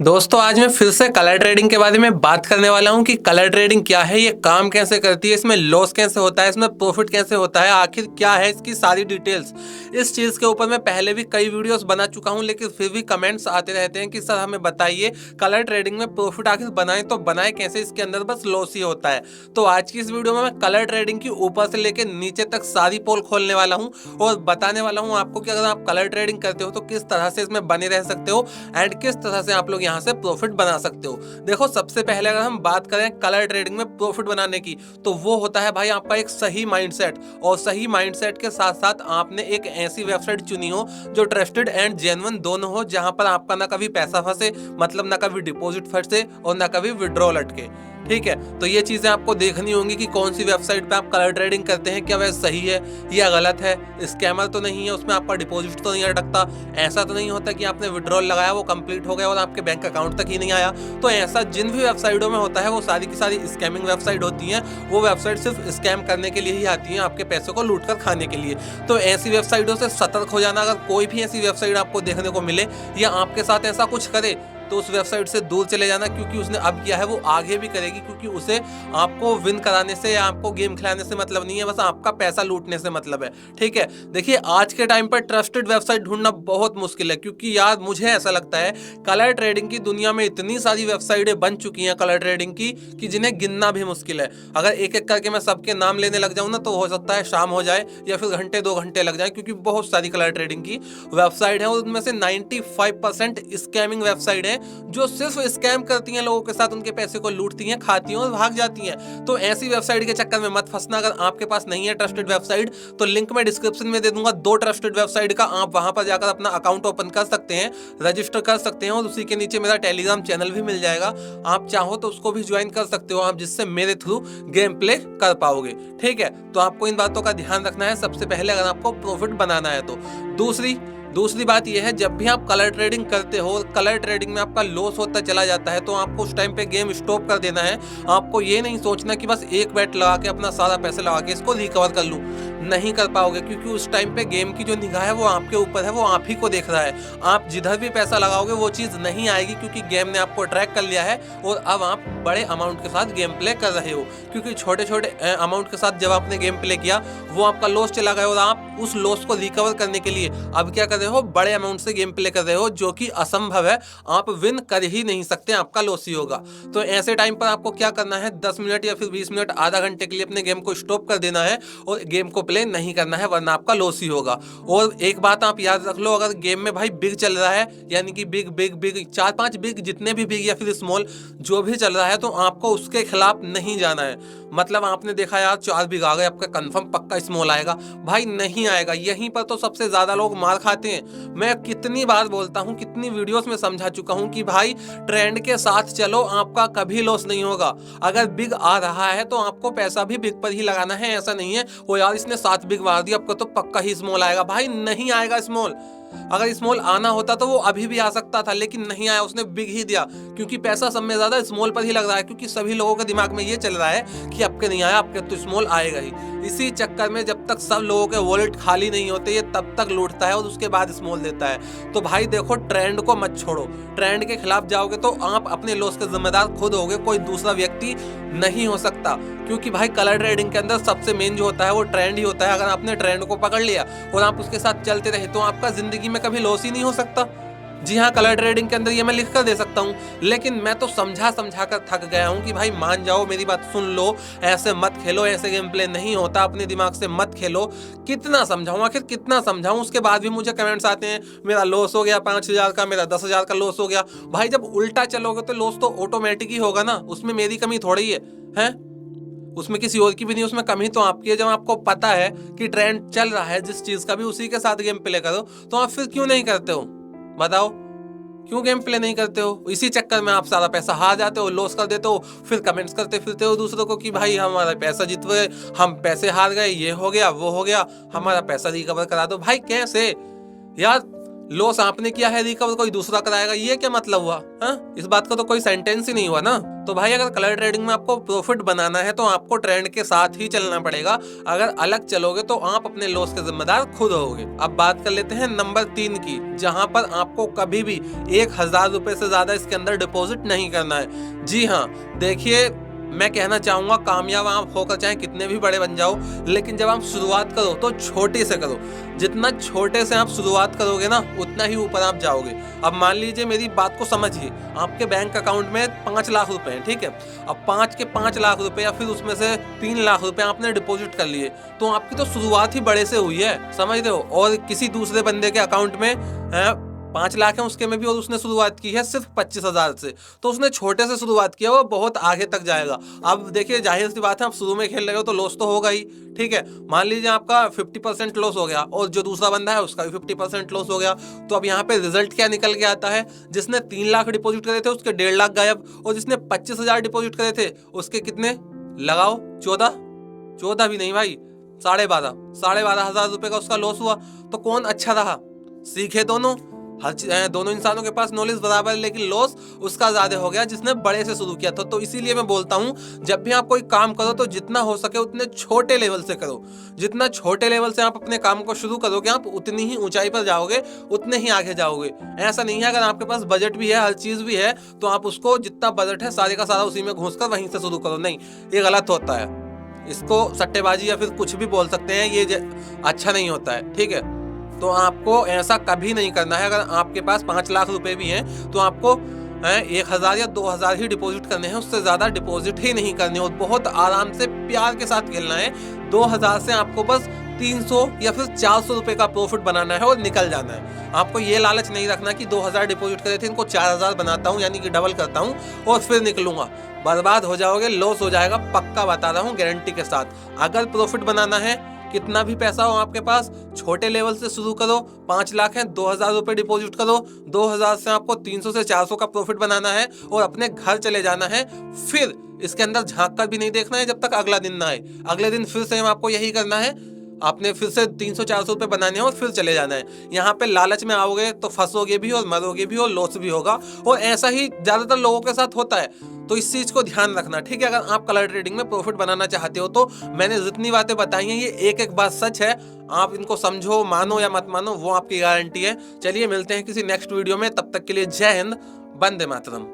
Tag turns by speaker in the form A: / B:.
A: दोस्तों आज मैं फिर से कलर ट्रेडिंग के बारे में बात करने वाला हूं कि कलर ट्रेडिंग क्या है, ये काम कैसे करती है, इसमें लॉस कैसे होता है, इसमें प्रॉफिट कैसे होता है, आखिर क्या है इसकी सारी डिटेल्स। इस चीज़ के ऊपर मैं पहले भी कई वीडियोस बना चुका हूं, लेकिन फिर भी कमेंट्स आते रहते हैं कि सर हमें बताइए कलर ट्रेडिंग में प्रॉफिट आखिर बनाएं तो बनाएं कैसे, इसके अंदर बस लॉस ही होता है। तो आज की इस वीडियो में मैं कलर ट्रेडिंग की ऊपर से लेकर नीचे तक सारी पोल खोलने वाला हूँ और बताने वाला हूँ आपको कि अगर आप कलर ट्रेडिंग करते हो तो किस तरह से इसमें बने रह सकते हो एंड किस तरह से आप लोग यहाँ से प्रॉफिट बना सकते हो। देखो सबसे पहले अगर हम बात करें कलर ट्रेडिंग में प्रॉफिट बनाने की, तो वो होता है भाई आपका एक सही माइंडसेट, और सही माइंडसेट के साथ साथ आपने एक ऐसी वेबसाइट चुनी हो जो ट्रस्टेड एंड जेन्युइन दोनों हो, जहां पर आपका ना कभी पैसा फंसे, मतलब ना कभी डिपॉजिट फंसे और ना कभी विड्रॉल अटके। ठीक है, तो ये चीजें आपको देखनी होंगी कि कौन सी वेबसाइट पे आप कलर ट्रेडिंग करते हैं, क्या वह सही है या गलत है, स्कैमर तो नहीं है, उसमें आपका डिपॉजिट तो नहीं अटकता, ऐसा तो नहीं होता कि आपने विड्रॉल लगाया वो कंप्लीट हो गया और आपके बैंक अकाउंट तक ही नहीं आया। तो ऐसा जिन भी वेबसाइटों में होता है वो सारी की सारी स्कैमिंग वेबसाइट होती हैं। वो वेबसाइट सिर्फ स्कैम करने के लिए ही आती हैं, आपके पैसे को लूट कर खाने के लिए। तो ऐसी वेबसाइटों से सतर्क हो जाना। अगर कोई भी ऐसी वेबसाइट आपको देखने को मिले या आपके साथ ऐसा कुछ करे तो उस वेबसाइट से दूर चले जाना, क्योंकि उसने अब किया है वो आगे भी करेगी, क्योंकि उसे आपको विन कराने से या आपको गेम खिलाने से मतलब नहीं है, बस आपका पैसा लूटने से मतलब है। ठीक है, देखिए आज के टाइम पर ट्रस्टेड वेबसाइट ढूंढना बहुत मुश्किल है, क्योंकि यार मुझे ऐसा लगता है कलर ट्रेडिंग की दुनिया में इतनी सारी वेबसाइटें बन चुकी हैं कलर ट्रेडिंग की कि जिन्हें गिनना भी मुश्किल है। अगर एक एक करके मैं सबके नाम लेने लग जाऊं ना तो हो सकता है शाम हो जाए या फिर घंटे 2 घंटे लग जाए, क्योंकि बहुत सारी कलर ट्रेडिंग की वेबसाइट है और उनमें से 95% स्कैमिंग वेबसाइट है जो सिर्फ स्कैम करती हैं लोगों के साथ, उनके पैसे को लूटती हैं, खाती हैं और भाग जाती हैं। तो ऐसी वेबसाइट के चक्कर में मत फंसना। अगर आपके पास नहीं है ट्रस्टेड वेबसाइट तो लिंक मैं डिस्क्रिप्शन में दे दूंगा 2 ट्रस्टेड वेबसाइट का, आप वहां पर जाकर अपना अकाउंट ओपन कर सकते हैं, रजिस्टर कर सकते हैं और उसी के नीचे मेरा टेलीग्राम चैनल भी मिल जाएगा। आप चाहो तो उसको भी ज्वाइन कर सकते हो आप, जिससे मेरे थ्रू गेम प्ले कर पाओगे। ठीक है, तो आपको इन बातों का ध्यान रखना है सबसे पहले अगर आपको प्रॉफिट बनाना है तो। दूसरी बात यह है, जब भी आप कलर ट्रेडिंग करते हो और कलर ट्रेडिंग में आपका लॉस होता चला जाता है तो आपको उस टाइम पे गेम स्टॉप कर देना है। आपको ये नहीं सोचना कि बस एक बैट लगा के अपना सारा पैसा लगा के इसको रिकवर कर लूं, नहीं कर पाओगे, क्योंकि उस टाइम पे गेम की जो निगाह है वो आपके ऊपर है, वो आप ही को देख रहा है। आप जिधर भी पैसा लगाओगे वो चीज़ नहीं आएगी, क्योंकि गेम ने आपको ट्रैक कर लिया है और अब आप बड़े अमाउंट के साथ गेम प्ले कर रहे हो। क्योंकि छोटे छोटे अमाउंट के साथ जब आपने गेम प्ले किया वो आपका लॉस चला गया और आप उस लॉस को रिकवर करने के लिए अब क्या कर रहे हो, बड़े अमाउंट से गेम प्ले कर रहे हो, जो कि असंभव है। आप विन कर ही नहीं सकते, आपका लॉस ही होगा। तो ऐसे टाइम पर आपको क्या करना है, 10 मिनट या फिर 20 मिनट आधा घंटे के लिए अपने गेम को स्टॉप कर देना है और गेम को प्ले नहीं करना है, वरना आपका लॉस ही होगा। और एक बात आप याद रख लो, अगर गेम में भाई बिग चल रहा है, यानी कि बिग बिग बिग 4-5 बिग, जितने भी बिग या फिर स्मॉल जो भी चल रहा है, तो आपको उसके खिलाफ नहीं जाना है। मतलब आपने देखा यार 4 बिग आ गए, आपका कंफर्म पक्का स्मॉल आएगा, भाई नहीं आएगा। यहीं पर तो सबसे ज्यादा लोग मार खाते हैं। मैं कितनी बार बोलता हूँ, कितनी वीडियोस में समझा चुका हूँ कि भाई ट्रेंड के साथ चलो, आपका कभी लॉस नहीं होगा। अगर बिग आ रहा है तो आपको पैसा भी बिग पर ही लगाना है। ऐसा नहीं है वो यार इसने 7 बिग मार दिया, आपको तो पक्का ही स्मॉल आएगा, भाई नहीं आएगा स्मॉल। अगर स्मॉल आना होता तो वो अभी भी आ सकता था, लेकिन नहीं आया, उसने बिग ही दिया, क्योंकि पैसा सब में ज्यादा स्मॉल पर ही लग रहा है, क्योंकि सभी लोगों के दिमाग में ये चल रहा है कि आपके नहीं आया, आपके तो स्मॉल आएगा ही। इसी चक्कर में जब तक सब लोगों के वॉलेट खाली नहीं होते ये तब तक लूटता है और उसके बाद स्मॉल देता है। तो भाई देखो, ट्रेंड को मत छोड़ो। ट्रेंड के खिलाफ जाओगे तो आप अपने लॉस के जिम्मेदार खुद होगे, कोई दूसरा व्यक्ति नहीं हो सकता। क्योंकि भाई कलर ट्रेडिंग के अंदर सबसे मेन जो होता है वो ट्रेंड ही होता है। अगर आपने ट्रेंड को पकड़ लिया और आप उसके साथ चलते रहे तो आपका जिंदगी में कभी लॉस ही नहीं हो सकता। जी हाँ, कलर ट्रेडिंग के अंदर ये मैं लिख कर दे सकता हूँ, लेकिन मैं तो समझा कर थक गया हूँ कि भाई मान जाओ, मेरी बात सुन लो, ऐसे मत खेलो, ऐसे गेम प्ले नहीं होता, अपने दिमाग से मत खेलो। कितना समझाऊँ, आखिर कितना समझाऊँ। उसके बाद भी मुझे कमेंट्स आते हैं मेरा लॉस हो गया 5,000 का, मेरा 10,000 का लॉस हो गया। भाई जब उल्टा चलोगे तो लॉस तो ऑटोमेटिक ही होगा ना, उसमें मेरी कमी थोड़ी है, उसमें किसी और की भी नहीं, उसमें कमी तो आपकी है। जब आपको पता है कि ट्रेंड चल रहा है जिस चीज का भी, उसी के साथ गेम प्ले करो, तो आप फिर क्यों नहीं करते हो, बताओ क्यों गेम प्ले नहीं करते हो? इसी चक्कर में आप सारा पैसा हार जाते हो, लॉस कर देते हो, फिर कमेंट्स करते फिरते हो दूसरों को कि भाई हमारा पैसा जीत गए, हम पैसे हार गए, ये हो गया वो हो गया, हमारा पैसा रिकवर करा दो। भाई कैसे यार, लॉस आपने किया है, रिकवर कोई दूसरा कराएगा, ये क्या मतलब हुआ? हाँ, इस बात का तो कोई सेंटेंस ही नहीं हुआ ना। तो भाई अगर कलर ट्रेडिंग में आपको प्रॉफिट बनाना है तो आपको ट्रेंड के साथ ही चलना पड़ेगा। अगर अलग चलोगे तो आप अपने लॉस के जिम्मेदार खुद होगे। अब बात कर लेते हैं नंबर 3 की, जहां पर आपको कभी भी 1000 रुपए से ज्यादा इसके अंदर डिपॉजिट नहीं करना है। जी हाँ, देखिए मैं कहना चाहूंगा, कामयाब आप होकर चाहे कितने भी बड़े बन जाओ, लेकिन जब आप शुरुआत करो तो छोटे से करो। जितना छोटे से आप शुरुआत करोगे ना, उतना ही ऊपर आप जाओगे। अब मान लीजिए, मेरी बात को समझिए, आपके बैंक अकाउंट में 5 लाख रुपए हैं, ठीक है। अब 5 के 5 लाख रुपए या फिर उसमें से 3 लाख रुपए आपने डिपॉजिट कर लिए, तो आपकी तो शुरुआत ही बड़े से हुई है, समझ रहे हो। और किसी दूसरे बंदे के अकाउंट में 5 लाख है उसके में भी, और उसने शुरुआत की है सिर्फ 25,000 से, तो उसने छोटे से शुरुआत किया, वो बहुत आगे तक जाएगा। अब देखिए, जाहिर सी बात है, आप शुरू में खेल रहे हो तो लॉस तो होगा ही, ठीक है। मान लीजिए आपका 50% लॉस हो गया और जो दूसरा बंदा है उसका भी 50% लॉस हो गया, तो अब यहाँ पे रिजल्ट क्या निकल के आता है? जिसने 3 लाख डिपॉजिट करे थे उसके 1.5 लाख गायब, और जिसने 25,000 डिपॉजिट करे थे उसके कितने लगाओ? 14 भी नहीं भाई, 12,500 रुपए का उसका लॉस हुआ। तो कौन अच्छा रहा? सीखे दोनों, दोनों इंसानों के पास नॉलेज बराबर है, लेकिन लॉस उसका ज्यादा हो गया जिसने बड़े से शुरू किया था। तो इसीलिए मैं बोलता हूं, जब भी आप कोई काम करो तो जितना हो सके उतने छोटे लेवल से करो। जितना छोटे लेवल से आप अपने काम को शुरू करोगे, आप उतनी ही ऊंचाई पर जाओगे, उतने ही आगे जाओगे। ऐसा नहीं है अगर आपके पास बजट भी है, हर चीज भी है, तो आप उसको जितना बजट है सारे का सारा उसी में घुस कर वहीं से शुरू करो। नहीं, ये गलत होता है। इसको सट्टेबाजी या फिर कुछ भी बोल सकते हैं, ये अच्छा नहीं होता है, ठीक है। तो आपको ऐसा कभी नहीं करना है। अगर आपके पास 5 लाख रुपए भी हैं तो आपको 1,000 या 2,000 ही डिपॉजिट करने हैं, उससे ज्यादा डिपॉजिट ही नहीं करने, और बहुत आराम से प्यार के साथ खेलना है। 2,000 से आपको बस 300 या फिर 400 रुपए का प्रॉफिट बनाना है और निकल जाना है। आपको ये लालच नहीं रखना कि 2,000 डिपॉजिट करे थे, इनको 4,000 बनाता हूँ, यानी कि डबल करता हूँ और फिर निकलूंगा। बर्बाद हो जाओगे, लॉस हो जाएगा, पक्का बता रहा हूँ, गारंटी के साथ। अगर प्रॉफिट बनाना है, कितना भी पैसा हो आपके पास, छोटे लेवल से शुरू करो। 5 लाख है, 2,000 रुपए डिपॉजिट करो। 2,000 से आपको 300 से 400 का प्रॉफिट बनाना है और अपने घर चले जाना है। फिर इसके अंदर झांक कर भी नहीं देखना है जब तक अगला दिन ना आए। अगले दिन फिर से आपको यही करना है, आपने फिर से 300-400 रुपए बनाने हैं और फिर चले जाना है। यहाँ पे लालच में आओगे तो फंसोगे भी और मरोगे भी और लॉस भी होगा, और ऐसा ही ज्यादातर लोगों के साथ होता है। तो इस चीज को ध्यान रखना, ठीक है। अगर आप कलर ट्रेडिंग में प्रॉफिट बनाना चाहते हो तो मैंने जितनी बातें बताई हैं, ये एक एक बात सच है। आप इनको समझो, मानो या मत मानो, वो आपकी गारंटी है। चलिए मिलते हैं किसी नेक्स्ट वीडियो में, तब तक के लिए जय हिंद, वंदे मातरम।